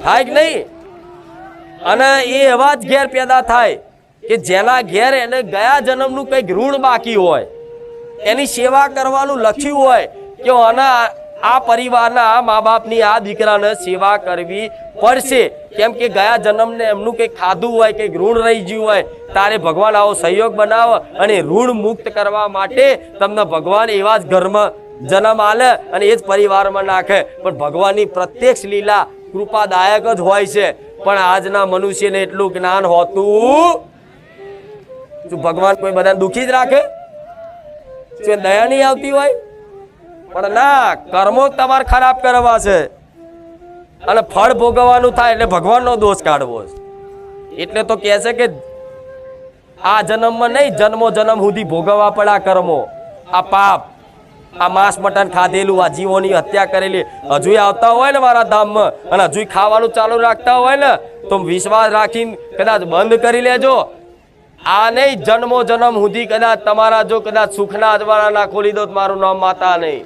થાય કે નહીં? અને એ એવા જ ઘેર પેદા થાય કે જેના ઘેર એને ગયા જન્મનું કંઈક ઋણ બાકી હોય, એની સેવા કરવાનું લખ્યું હોય કે આના આ પરિવારના આ મા બાપની આ દીકરાને સેવા કરવી પડશે, કેમ કે ગયા જન્મને એમનું કંઈક ખાધું હોય, કંઈક ઋણ રહી ગયું હોય, તારે ભગવાન આવો સહયોગ બનાવો અને ઋણ મુક્ત કરવા માટે તમને ભગવાન એવા જ ઘરમાં જન્મ આલે અને એ જ પરિવારમાં નાખે. પણ ભગવાનની પ્રત્યક્ષ લીલા કૃપાદાયક જ હોય છે. પણ આજના મનુષ્યને એટલું જ્ઞાન હોતું, શું ભગવાન કોઈ બધાને દુઃખી જ રાખે? શું દયા નહીં આવતી હોય? પણ ના, કર્મો તમારે ખરાબ કરવા છે અને ફળ ભોગવવાનું થાય એટલે ભગવાનનો દોષ કાઢવો છે. એટલે તો કહે છે કે આ જન્મમાં નહીં, જન્મો જન્મ સુધી ભોગવવા પડે આ કર્મો, આ પાપ, આ માંસ મટન ખાધેલું, આ જીવોની હત્યા કરેલી હજુ આવતા હોય ને મારા ધામમાં અને હજુ ખાવાનું ચાલુ રાખતા હોય ને તો વિશ્વાસ રાખીને કદાચ બંધ કરી લેજો. આ નહીં, જન્મો જન્મ સુધી કદાચ તમારા જો કદાચ સુખના અજવાળા ના ખોલી દો મારું નામ માતા નહીં.